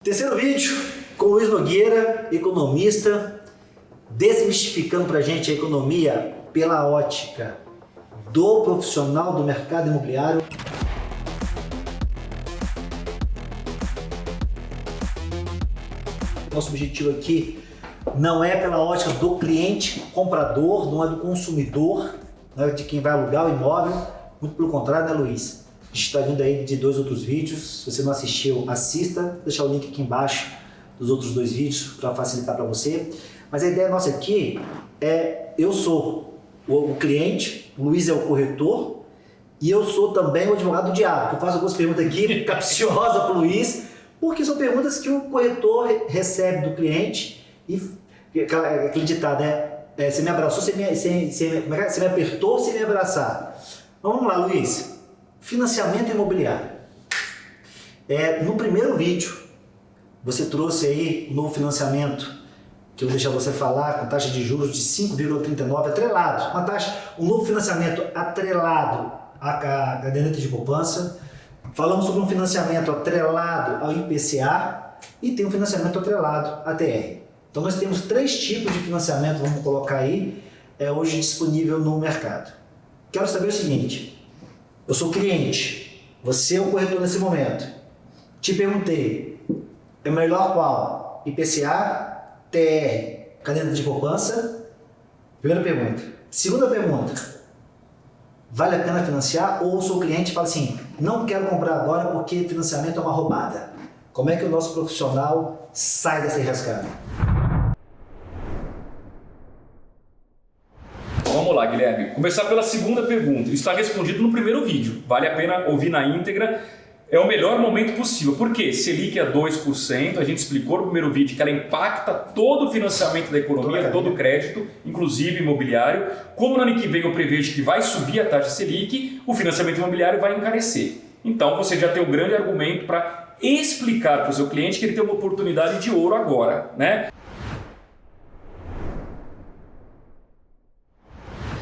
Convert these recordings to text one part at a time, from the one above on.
Terceiro vídeo com o Luiz Nogueira, economista, desmistificando para a gente a economia pela ótica do profissional do mercado imobiliário. Nosso objetivo aqui não é pela ótica do cliente comprador, não é do consumidor, não é de quem vai alugar o imóvel, muito pelo contrário, né, Luiz? A gente está vindo aí de 2 outros vídeos. Se você não assistiu, assista. Vou deixar o link aqui embaixo dos outros 2 vídeos para facilitar para você. Mas a ideia nossa aqui é: eu sou o cliente, o Luiz é o corretor e eu sou também o advogado do diabo. Eu faço algumas perguntas aqui capciosas para o Luiz, porque são perguntas que o corretor recebe do cliente e aquele ditado, né? Você me abraçou, você me apertou, você me abraçar. Então, vamos lá, Luiz. Financiamento imobiliário. No primeiro vídeo, você trouxe aí um novo financiamento, que eu vou deixar você falar, com taxa de juros de 5,39, atrelado. Um novo financiamento atrelado à caderneta de poupança. Falamos sobre um financiamento atrelado ao IPCA e tem um financiamento atrelado à TR. Então nós temos 3 tipos de financiamento, vamos colocar aí, hoje disponível no mercado. Quero saber o seguinte: eu sou cliente, você é o corretor nesse momento. Te perguntei, é melhor qual? IPCA, TR, caderneta de poupança? Primeira pergunta. Segunda pergunta, vale a pena financiar ou sou cliente e falo assim, não quero comprar agora porque financiamento é uma roubada? Como é que o nosso profissional sai dessa enrascada? Vamos lá, Guilherme. Começar pela segunda pergunta. Isso está respondido no primeiro vídeo. Vale a pena ouvir na íntegra. É o melhor momento possível. Por quê? Selic é 2%. A gente explicou no primeiro vídeo que ela impacta todo o financiamento da economia, todo o crédito, inclusive imobiliário. Como no ano que vem eu prevejo que vai subir a taxa Selic, o financiamento imobiliário vai encarecer. Então você já tem um grande argumento para explicar para o seu cliente que ele tem uma oportunidade de ouro agora, né?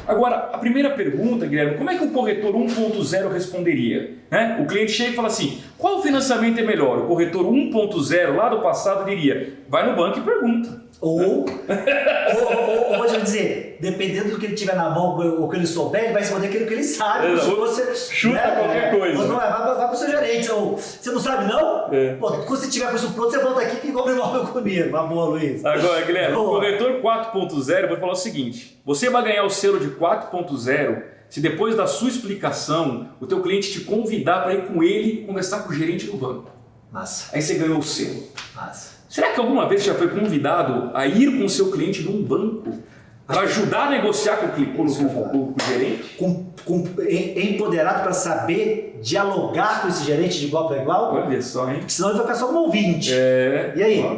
Agora, a primeira pergunta, Guilherme, como é que o corretor 1.0 responderia? O cliente chega e fala assim, qual financiamento é melhor? O corretor 1.0 lá do passado diria, vai no banco e pergunta. Ou vou te dizer, dependendo do que ele tiver na mão ou que ele souber, ele vai responder aquilo que ele sabe. Se você chuta qualquer coisa. Não, vai pro seu gerente. Ou, você não sabe, não? Pô, quando você tiver com isso pronto, você volta aqui que compra imóvel comigo. Uma boa, Luiz. Agora, Guilherme, o corretor 4.0 vai falar o seguinte, você vai ganhar o selo de 4.0 se depois da sua explicação, o teu cliente te convidar para ir com ele conversar com o gerente do banco. Massa. Aí você ganhou o selo. Massa. Será que alguma vez você já foi convidado a ir com o seu cliente num banco para ajudar a negociar com o gerente? Empoderado para saber dialogar com esse gerente de igual para igual? Olha só, hein? Porque senão ele vai ficar só como ouvinte. E aí? Ó.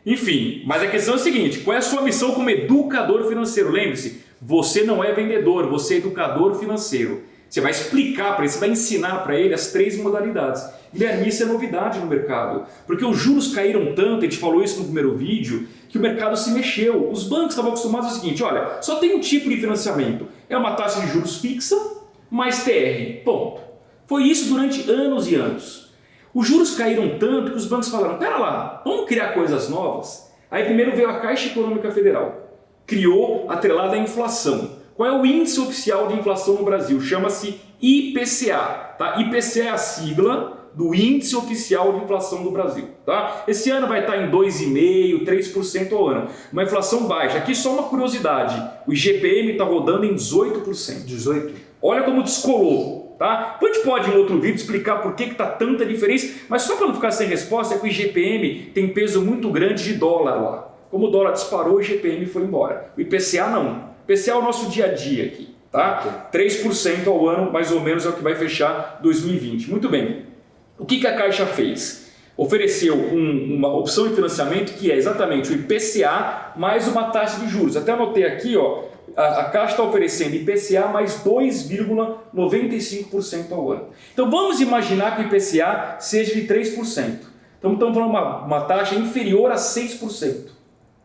Enfim, mas a questão é a seguinte, qual é a sua missão como educador financeiro? Lembre-se, você não é vendedor, você é educador financeiro. Você vai explicar para ele, você vai ensinar para ele as 3 modalidades. Guilherme, isso é novidade no mercado, porque os juros caíram tanto, a gente falou isso no primeiro vídeo, que o mercado se mexeu. Os bancos estavam acostumados ao seguinte, olha, só tem um tipo de financiamento, é uma taxa de juros fixa mais TR, ponto. Foi isso durante anos e anos. Os juros caíram tanto que os bancos falaram, pera lá, vamos criar coisas novas? Aí primeiro veio a Caixa Econômica Federal, criou atrelada à inflação. Qual é o índice oficial de inflação no Brasil? Chama-se IPCA. Tá? IPCA é a sigla do Índice Oficial de Inflação do Brasil. Tá? Esse ano vai estar em 2,5%, 3% ao ano. Uma inflação baixa. Aqui só uma curiosidade, o IGPM está rodando em 18%. 18%. Olha como descolou. Tá? A gente pode em outro vídeo explicar por que está tanta diferença, mas só para não ficar sem resposta, é que o IGPM tem peso muito grande de dólar lá. Como o dólar disparou, o IGPM foi embora. O IPCA não. O IPCA é o nosso dia a dia aqui. Tá? 3% ao ano, mais ou menos, é o que vai fechar 2020. Muito bem. O que a Caixa fez? Ofereceu uma opção de financiamento que é exatamente o IPCA mais uma taxa de juros. Até anotei aqui, ó, a Caixa está oferecendo IPCA mais 2,95% ao ano. Então vamos imaginar que o IPCA seja de 3%. Então estamos falando uma taxa inferior a 6%.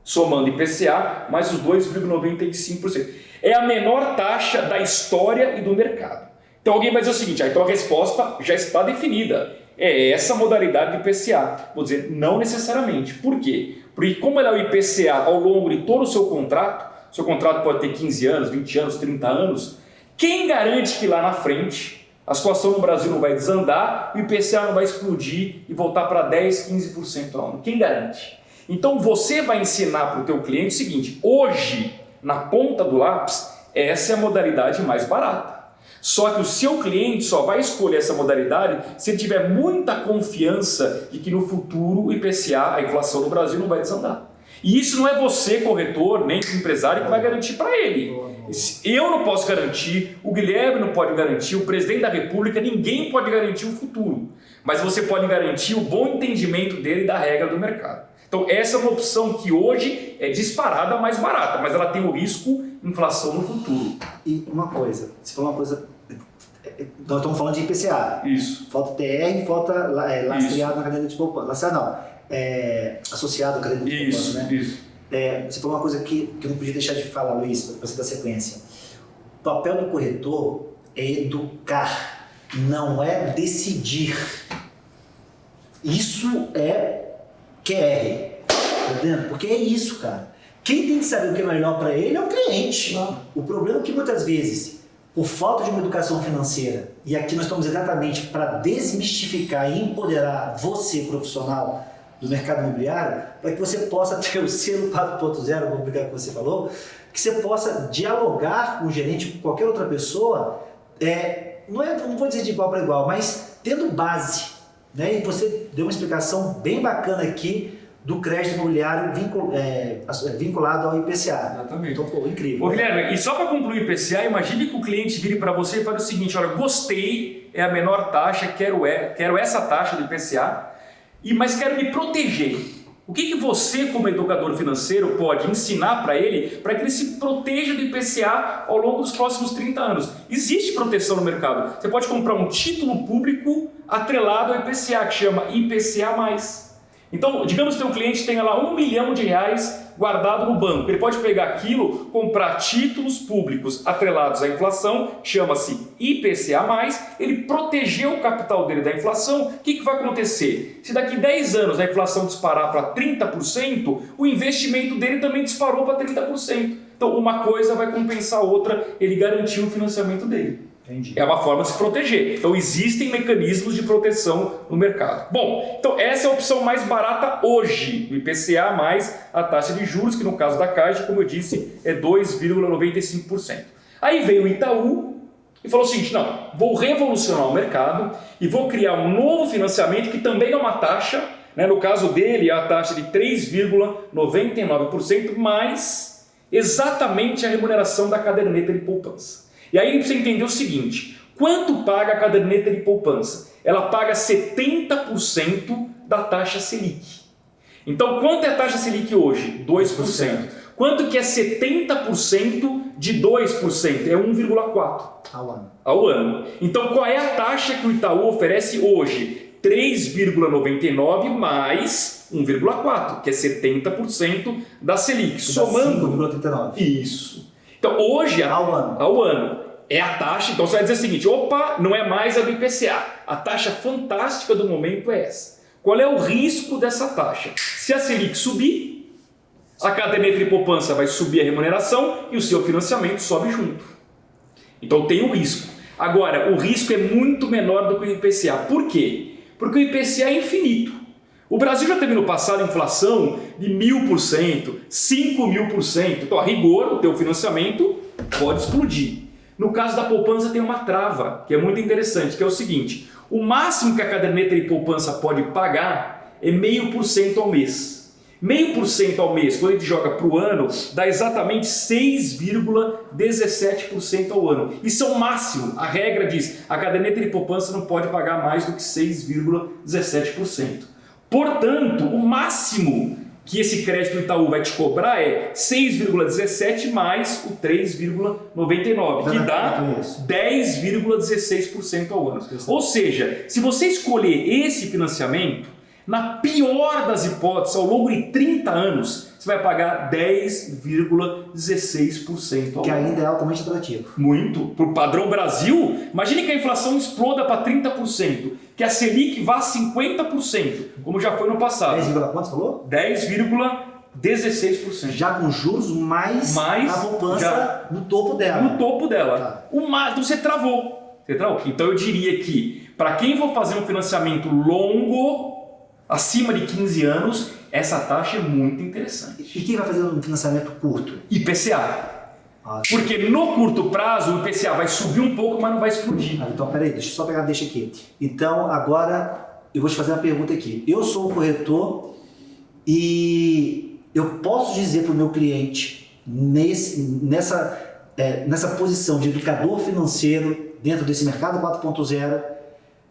Somando IPCA mais os 2,95%. É a menor taxa da história e do mercado. Então alguém vai dizer o seguinte, então a resposta já está definida. é essa modalidade do IPCA. Vou dizer, não necessariamente. Por quê? Porque como ela é o IPCA ao longo de todo o seu contrato pode ter 15 anos, 20 anos, 30 anos, quem garante que lá na frente a situação no Brasil não vai desandar e o IPCA não vai explodir e voltar para 10, 15% ao ano? Quem garante? Então você vai ensinar para o teu cliente o seguinte, hoje, na ponta do lápis, essa é a modalidade mais barata. Só que o seu cliente só vai escolher essa modalidade se ele tiver muita confiança de que no futuro o IPCA, a inflação no Brasil, não vai desandar. E isso não é você, corretor, nem o empresário, que vai garantir para ele. Eu não posso garantir, o Guilherme não pode garantir, o presidente da República, ninguém pode garantir o futuro. Mas você pode garantir o bom entendimento dele da regra do mercado. Então essa é uma opção que hoje é disparada mais barata, mas ela tem o risco de inflação no futuro. E uma coisa, você falou uma coisa, nós estamos falando de IPCA. Isso. Falta TR, falta lastreado na caderneta de poupança. Lastreado não, associado à caderneta de poupança, né? Isso. Você falou uma coisa que eu não podia deixar de falar, Luiz, para você dar sequência. O papel do corretor é educar, não é decidir. Isso é QR, tá vendo? Porque é isso, cara. Quem tem que saber o que é melhor para ele é o cliente. O problema é que muitas vezes, por falta de uma educação financeira, e aqui nós estamos exatamente para desmistificar e empoderar você, profissional do mercado imobiliário, para que você possa ter o selo 4.0, vou brincar com você falou, que você possa dialogar com o gerente, com qualquer outra pessoa, não vou dizer de igual para igual, mas tendo base. Né? E você deu uma explicação bem bacana aqui do crédito imobiliário vinculado ao IPCA. Exatamente. Então, pô, incrível. Ô, Guilherme, e só para concluir o IPCA, imagine que o cliente vire para você e fale o seguinte, olha, gostei, é a menor taxa, quero essa taxa do IPCA, mas quero me proteger. O que você, como educador financeiro, pode ensinar para ele que ele se proteja do IPCA ao longo dos próximos 30 anos? Existe proteção no mercado. Você pode comprar um título público atrelado ao IPCA, que chama IPCA+. Então, digamos que o teu cliente tenha lá R$1 milhão guardado no banco. Ele pode pegar aquilo, comprar títulos públicos atrelados à inflação, chama-se IPCA+, ele protegeu o capital dele da inflação. O que vai acontecer? Se daqui 10 anos a inflação disparar para 30%, o investimento dele também disparou para 30%. Então, uma coisa vai compensar a outra, ele garantiu o financiamento dele. Entendi. É uma forma de se proteger. Então existem mecanismos de proteção no mercado. Bom, então essa é a opção mais barata hoje, o IPCA mais a taxa de juros, que no caso da Caixa, como eu disse, é 2,95%. Aí veio o Itaú e falou o seguinte, não, vou revolucionar o mercado e vou criar um novo financiamento que também é uma taxa, né? No caso dele é a taxa de 3,99%, mais exatamente a remuneração da caderneta de poupança. E aí você entender o seguinte, quanto paga a caderneta de poupança? Ela paga 70% da taxa Selic. Então, quanto é a taxa Selic hoje? 2%. Quanto que é 70% de 2%? É 1,4% ao ano. Então, qual é a taxa que o Itaú oferece hoje? 3,99 mais 1,4, que é 70% da Selic. Somando 5,39. Isso. Então, hoje, ao ano, é a taxa. Então, você vai dizer o seguinte, opa, não é mais a do IPCA. A taxa fantástica do momento é essa. Qual é o risco dessa taxa? Se a Selic subir, a caderneta de poupança vai subir a remuneração e o seu financiamento sobe junto. Então, tem o risco. Agora, o risco é muito menor do que o IPCA. Por quê? Porque o IPCA é infinito. O Brasil já teve no passado inflação de 1.000%, 5.000%. Então, a rigor, o teu financiamento pode explodir. No caso da poupança tem uma trava, que é muito interessante, que é o seguinte, o máximo que a caderneta de poupança pode pagar é 0,5% ao mês. 0,5% ao mês, quando a gente joga para o ano, dá exatamente 6,17% ao ano. Isso é o máximo. A regra diz, a caderneta de poupança não pode pagar mais do que 6,17%. Portanto, o máximo que esse crédito do Itaú vai te cobrar é 6,17 mais o 3,99, que dá 10,16% ao ano. Ou seja, se você escolher esse financiamento, na pior das hipóteses, ao longo de 30 anos, você vai pagar 10,16% ao Que ano. ainda é altamente atrativo. Muito. Para o padrão Brasil, imagine que a inflação exploda para 30%, que a Selic vá a 50%, como já foi no passado. 10, quanto falou? 10,16%. Já com juros mais a poupança já no topo dela. no topo dela. Tá. Então você travou. Então eu diria que para quem for fazer um financiamento longo, acima de 15 anos, essa taxa é muito interessante. E quem vai fazer um financiamento curto? IPCA. Ah, Porque no curto prazo o IPCA vai subir um pouco, mas não vai explodir. então, peraí, deixa eu só pegar, deixa aqui. Então, agora eu vou te fazer uma pergunta aqui. Eu sou um corretor e eu posso dizer para o meu cliente, nessa posição de educador financeiro dentro desse mercado 4.0,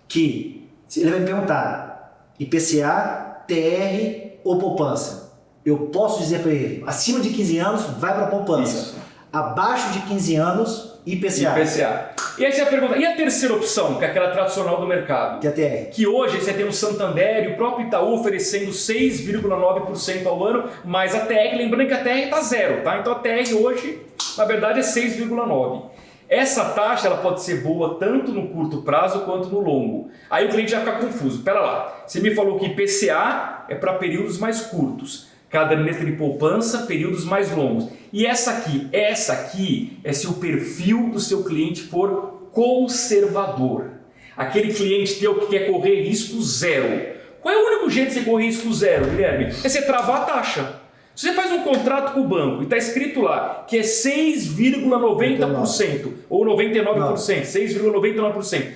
que ele vai me perguntar IPCA, TR ou poupança. Eu posso dizer para ele, acima de 15 anos, vai para poupança. Isso. Abaixo de 15 anos, IPCA. IPCA. E aí você pergunta, e a terceira opção, que é aquela tradicional do mercado? Que é TR. Que hoje você tem o Santander e o próprio Itaú oferecendo 6,9% ao ano, mas a TR, lembrando que a TR está zero, tá? Então a TR hoje, na verdade, é 6,9%. Essa taxa ela pode ser boa tanto no curto prazo quanto no longo. Aí o cliente vai ficar confuso. Pera lá, você me falou que IPCA é para períodos mais curtos, caderneta de poupança, períodos mais longos. E essa aqui é se o perfil do seu cliente for conservador. Aquele cliente teu que quer correr risco zero. Qual é o único jeito de você correr risco zero, Guilherme? É você travar a taxa. Se você faz um contrato com o banco e está escrito lá que é 6,90% ou 99%, 6,99%,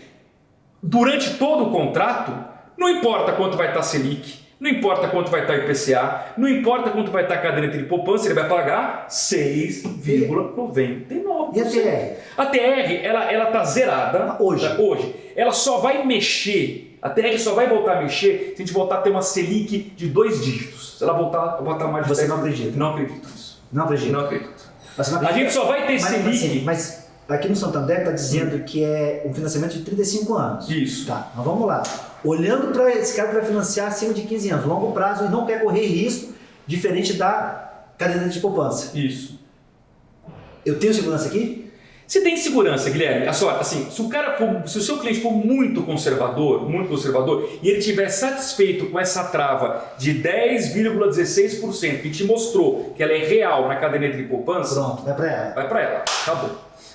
durante todo o contrato, não importa quanto vai estar a Selic, não importa quanto vai estar o IPCA, não importa quanto vai estar a caderneta de poupança, ele vai pagar 6,99%. E a TR? A TR, ela está zerada Hoje. Ela só vai mexer, a TR só vai voltar a mexer se a gente voltar a ter uma Selic de 2 dígitos. Se ela voltar mais de Você 10. não acredita? Não acredito nisso. Não acredito. Não acredito. Você não A acredita? gente só vai ter Selic. Mas aqui no Santander está dizendo que é um financiamento de 35 anos. Isso. Tá, mas vamos lá. Olhando para esse cara que vai financiar acima de 15 anos, longo prazo, e não quer correr risco, diferente da caderneta de poupança. Isso. Eu tenho segurança aqui? Você tem segurança, Guilherme? Assim, se o seu cliente for muito conservador, e ele estiver satisfeito com essa trava de 10,16% que te mostrou que ela é real na caderneta de poupança, Pronto, vai para ela. vai para ela. Acabou.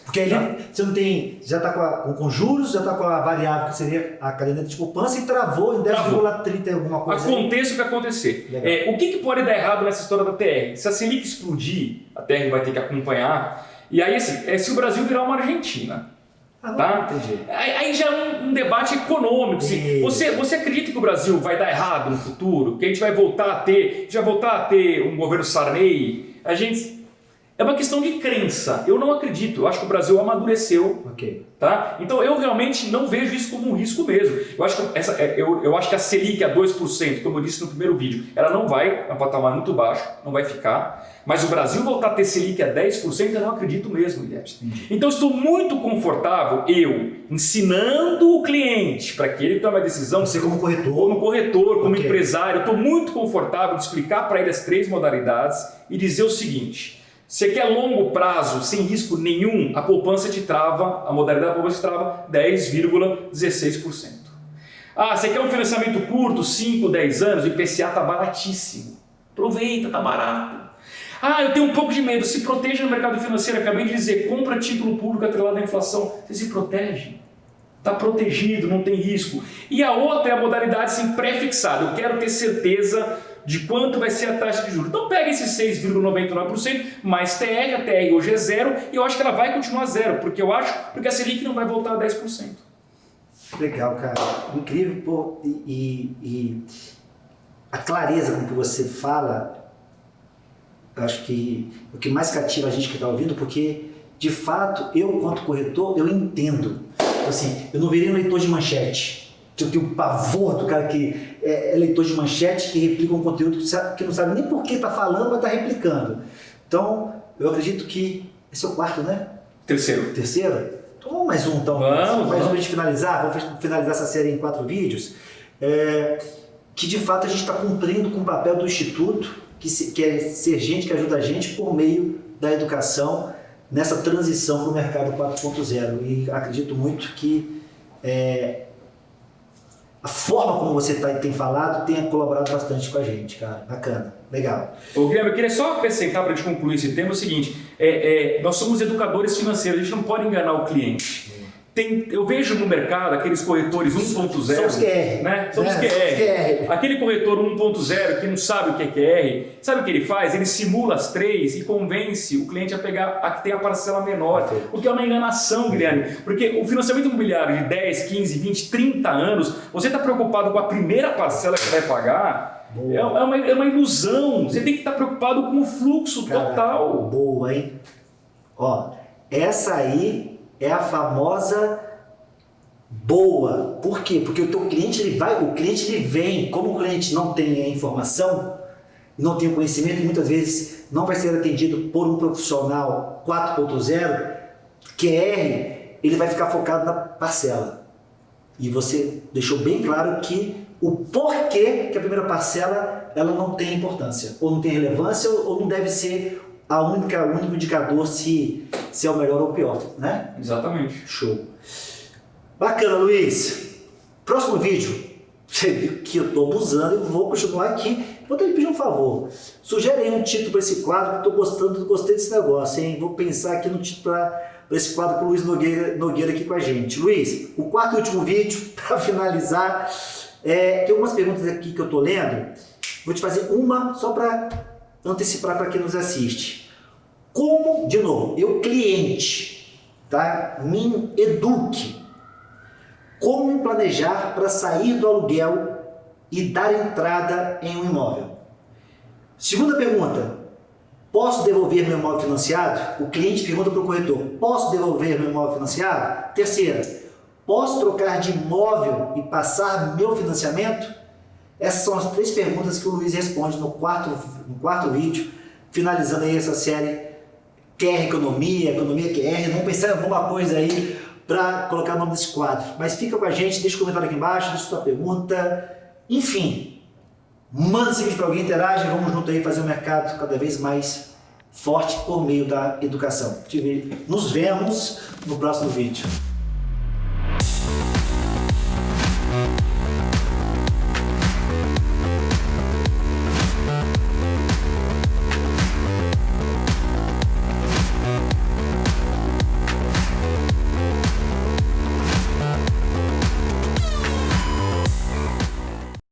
Porque aí você não tem, já está com juros, já está com a variável que seria a caderneta de poupança e travou em 10,30 alguma coisa. Aconteça o que acontecer. O que pode dar errado nessa história da TR? Se a Selic explodir, a TR vai ter que acompanhar. E aí, assim, se o Brasil virar uma Argentina, tá? Entendi. Aí já é um debate econômico. Assim, você acredita que o Brasil vai dar errado no futuro? Que a gente vai voltar a ter um governo Sarney? É uma questão de crença. Eu não acredito. Eu acho que o Brasil amadureceu. Ok. Tá? Então eu realmente não vejo isso como um risco mesmo. Eu acho que a Selic a 2%, como eu disse no primeiro vídeo, ela não vai, é um patamar muito baixo, não vai ficar. Mas o Brasil voltar a ter Selic a 10%, eu não acredito mesmo, Guilherme. Então estou muito confortável, ensinando o cliente para que ele tome a decisão. Você como corretor. Como corretor, como Ok. empresário, eu estou muito confortável de explicar para ele as 3 modalidades e dizer o seguinte: você quer longo prazo, sem risco nenhum, a poupança te trava, a modalidade da poupança te trava 10,16%. Você quer um financiamento curto, 5, 10 anos, o IPCA está baratíssimo. Aproveita, está barato. Eu tenho um pouco de medo, se proteja no mercado financeiro, acabei de dizer, compra título público atrelado à inflação, você se protege. Está protegido, não tem risco. E a outra é a modalidade assim, pré-fixada, eu quero ter certeza de quanto vai ser a taxa de juros. Então pega esse 6,99% mais TR, a TR hoje é zero, e eu acho que ela vai continuar zero, porque a Selic não vai voltar a 10%. Legal, cara. Incrível, pô. E a clareza com que você fala, eu acho que o que mais cativa a gente que está ouvindo, porque de fato, eu, quanto corretor, eu entendo. Assim, eu não virei um leitor de manchete. Eu tenho o pavor do cara que é leitor de manchete, que replica um conteúdo que não sabe nem por que está falando, mas está replicando. Então, eu acredito que esse é o quarto, né? Terceiro. Terceiro? Então vamos mais um, então. Mais um para a gente finalizar. Vamos finalizar essa série em 4 vídeos. que de fato a gente está cumprindo com o papel do Instituto, que é ser gente que ajuda a gente por meio da educação nessa transição para o mercado 4.0. E acredito muito que a forma como você tem falado tenha colaborado bastante com a gente, cara. Bacana, legal. Ô, Guilherme, eu queria só acrescentar para a gente concluir esse tema o seguinte: nós somos educadores financeiros, a gente não pode enganar o cliente. Eu vejo no mercado aqueles corretores 1.0. São os QR. Né? São os QR. Aquele corretor 1.0 que não sabe o que é QR, sabe o que ele faz? Ele simula as três e convence o cliente a pegar a que tem a parcela menor. O que é uma enganação, Guilherme. Porque o financiamento imobiliário de 10, 15, 20, 30 anos, você está preocupado com a primeira parcela que você vai pagar? É uma ilusão. Você tem que estar preocupado com o fluxo total. Boa, hein? Ó, essa aí é a famosa boa. Por quê? Porque o teu cliente ele vem, como o cliente não tem a informação, não tem o conhecimento e muitas vezes não vai ser atendido por um profissional 4.0, QR, ele vai ficar focado na parcela. E você deixou bem claro que o porquê que a primeira parcela ela não tem importância, ou não tem relevância, ou não deve ser o único indicador se é o melhor ou o pior, né? Exatamente. Show. Bacana, Luiz. Próximo vídeo. Você viu que eu estou abusando, eu vou continuar aqui. Vou ter que pedir um favor. Sugere aí um título para esse quadro, que gostei desse negócio, hein? Vou pensar aqui no título para esse quadro com o Luiz Nogueira aqui com a gente. Luiz, o quarto e último vídeo, para finalizar, tem algumas perguntas aqui que eu estou lendo. Vou te fazer uma só para antecipar para quem nos assiste. Como, de novo, eu cliente, tá? Me eduque. Como me planejar para sair do aluguel e dar entrada em um imóvel? Segunda pergunta, posso devolver meu imóvel financiado? O cliente pergunta para o corretor, posso devolver meu imóvel financiado? Terceira, posso trocar de imóvel e passar meu financiamento? Essas são as três perguntas que o Luiz responde no quarto vídeo, finalizando aí essa série QR Economia QR. Vamos pensar em alguma coisa aí para colocar o nome desse quadro. Mas fica com a gente, deixa o comentário aqui embaixo, deixa sua pergunta. Enfim, manda esse vídeo para alguém, interage, vamos junto aí fazer um mercado cada vez mais forte por meio da educação. Nos vemos no próximo vídeo.